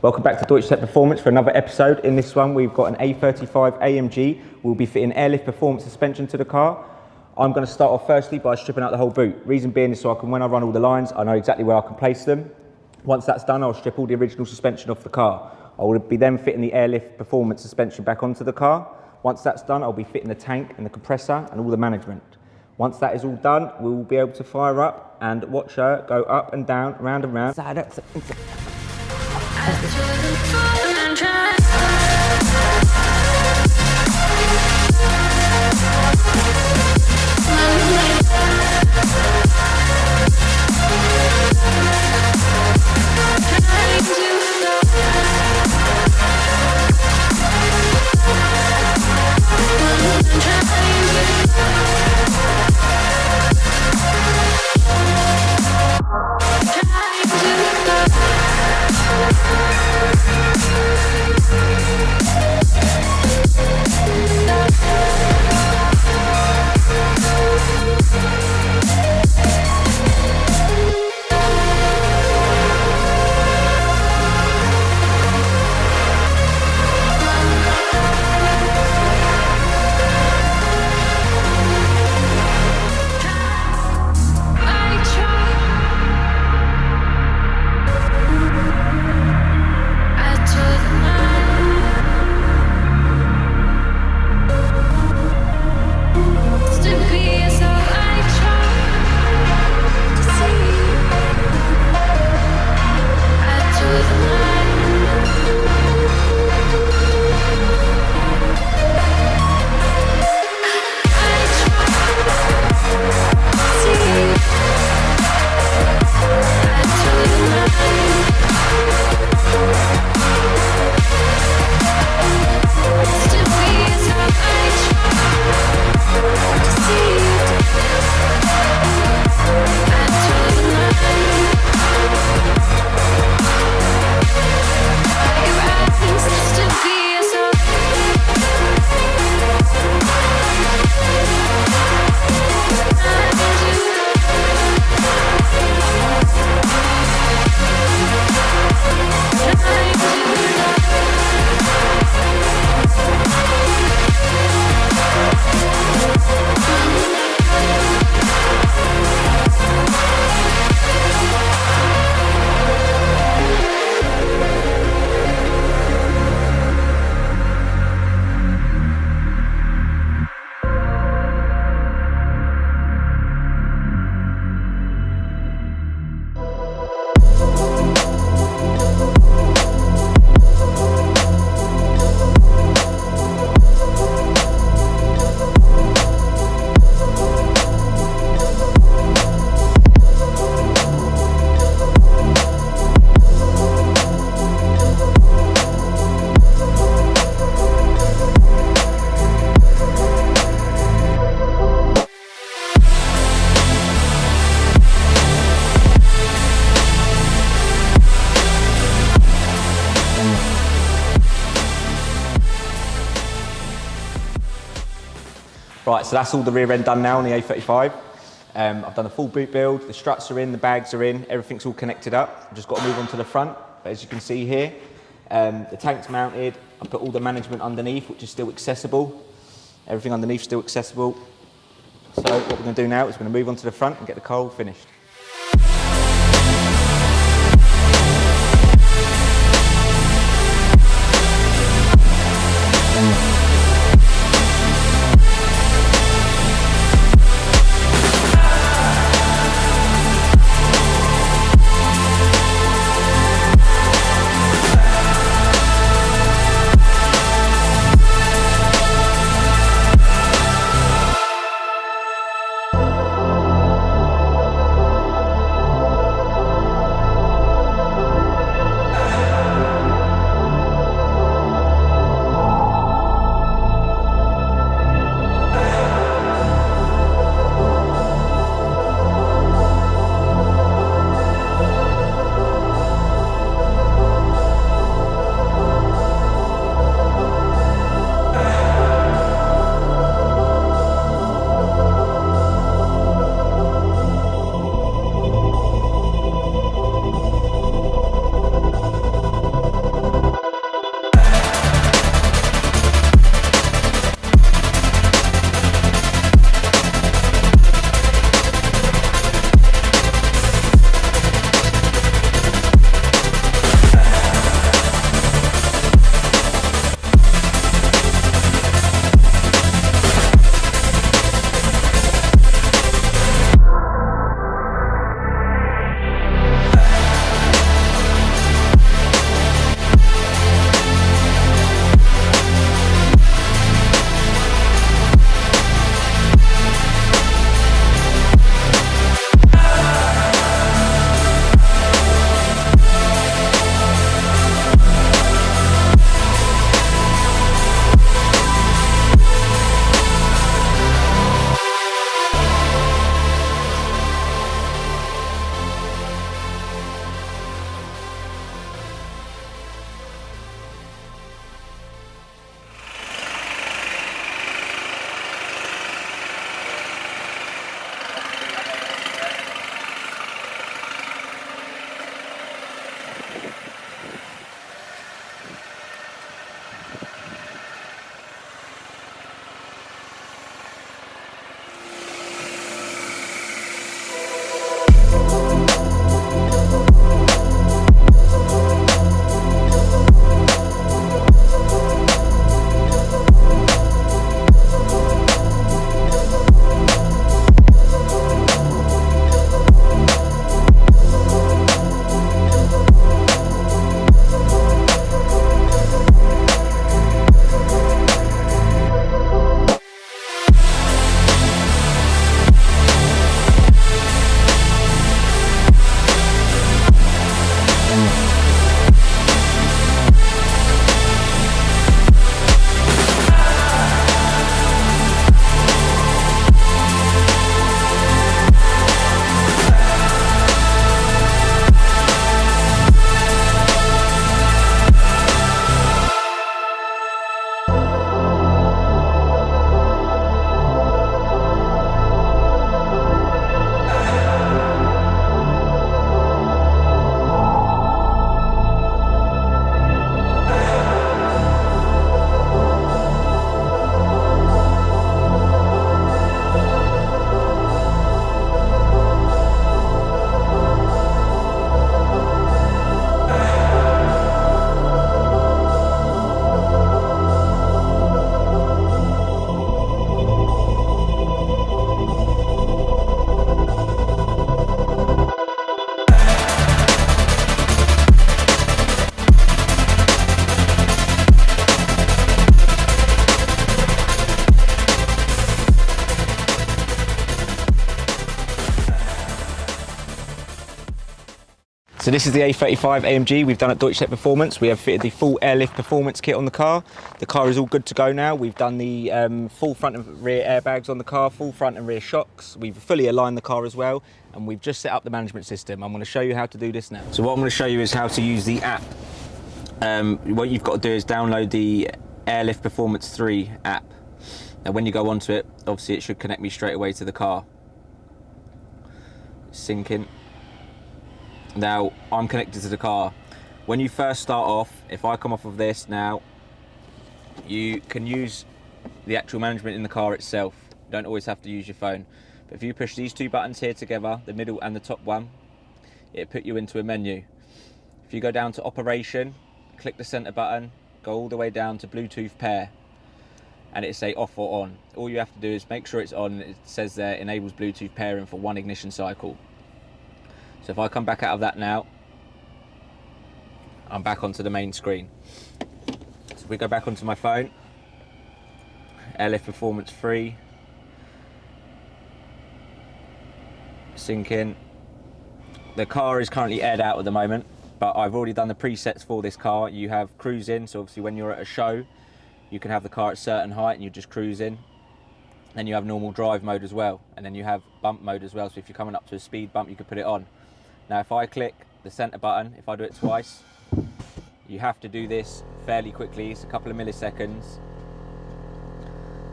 Welcome back to Deutsche Tech Performance for another episode. In this one, we've got an A35 Amg. We'll be fitting airlift performance suspension to the car. I'm going to start off firstly by stripping out the whole boot. Reason being is so when I run all the lines, I know exactly where I can place them. Once that's done, I'll strip all the original suspension off the car. I will be then fitting the airlift performance suspension back onto the car. Once that's done, I'll be fitting the tank and the compressor and all the management. Once that is all done, we will be able to fire up and watch her go up and down, round and round. Side up, Right, so that's all the rear end done now on the A35. I've done a full boot build, the struts are in, the bags are in, everything's all connected up. I've just got to move on to the front, but as you can see here, the tank's mounted. I put all the management underneath, which is still accessible. Everything underneath is still accessible. So what we're going to do now is we're going to move on to the front and get the car all finished. So this is the A35 AMG we've done at Deutschland Performance. We have fitted the full airlift performance kit on the car. The car is all good to go now. We've done the full front and rear airbags on the car, full front and rear shocks. We've fully aligned the car as well, and we've just set up the management system. I'm going to show you how to do this now. So what I'm going to show you is how to use the app. What you've got to do is download the Airlift Performance 3 app. Now when you go onto it, obviously it should connect me straight away to the car. Syncing. Now I'm connected to the car. When you first start off, if I come off of this now, you can use the actual management in the car itself. You don't always have to use your phone. But if you push these two buttons here together, the middle and the top one, it'll put you into a menu. If you go down to operation, click the center button, go all the way down to Bluetooth pair, and it'll say off or on. All you have to do is make sure it's on. It says there enables Bluetooth pairing for 1 ignition cycle. So if I come back out of that now, I'm back onto the main screen. So if we go back onto my phone, Airlift Performance 3, sync in. The car is currently aired out at the moment, but I've already done the presets for this car. You have cruising, so obviously when you're at a show, you can have the car at a certain height and you just cruise in. Then you have normal drive mode as well, and then you have bump mode as well, so if you're coming up to a speed bump, you can put it on. Now if I click the center button, if I do it twice, you have to do this fairly quickly, it's a couple of milliseconds.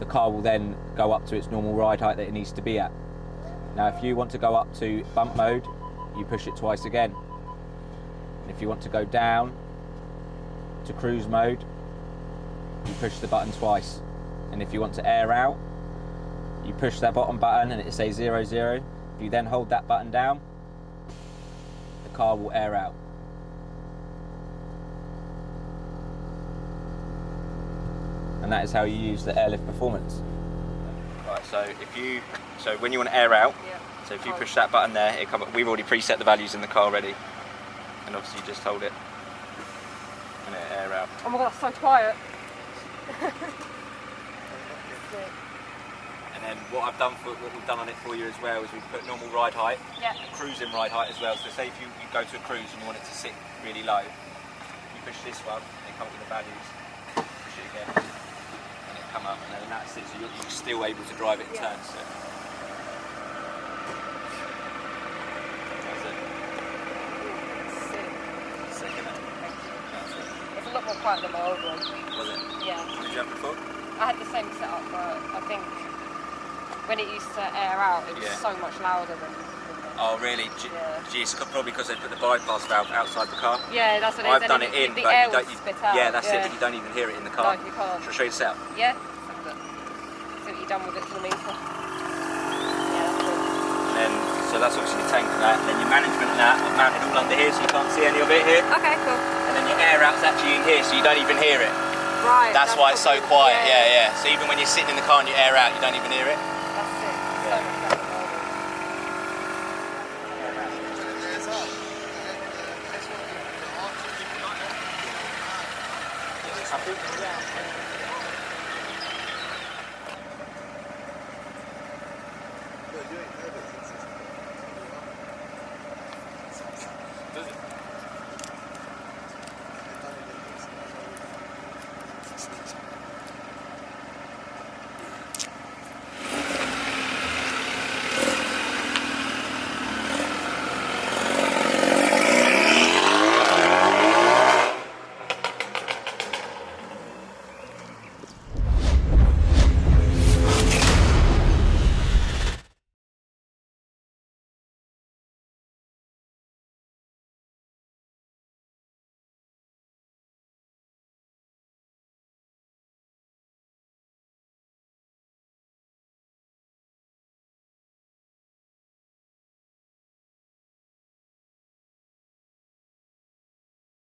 The car will then go up to its normal ride height that it needs to be at. Now if you want to go up to bump mode, you push it twice again. And if you want to go down to cruise mode, you push the button twice. And if you want to air out, you push that bottom button and it says 0, 0. If you then hold that button down, the car will air out. And that is how you use the Airlift Performance. Right, so when you want to air out, so if you push that button there, it come up. We've already preset the values in the car already, and obviously you just hold it and it'll air out. Oh my god, that's so quiet. And then what we've done on it for you as well is we've put normal ride height, and cruising ride height as well. So say if you go to a cruise and you want it to sit really low, you push this one, it comes with the values, push it again, and it'll come up, and then that's it, so you're still able to drive it in turns. So. That's it. Sick, isn't it? It's a lot more quiet than my old one. Was it? Yeah. Did you have it before? I had the same setup, but I think when it used to air out, it was so much louder than Oh really? Geez, probably because they put the bypass valve outside the car. Yeah, that's what it is. I've done it in, the but air you don't. spit out. Yeah, that's it. But you don't even hear it in the car. No, you can't. Shall I show you the setup? Yeah. See what you've done with it to the meter. Yeah, that's cool. And then, so that's obviously the tank and that. And then your management and that are mounted all under here, so you can't see any of it here. Okay, cool. And then your air out's actually in here, so you don't even hear it. Right. That's why it's so quiet. Yeah. So even when you're sitting in the car and you air out, you don't even hear it. That's it. So much better than my old one.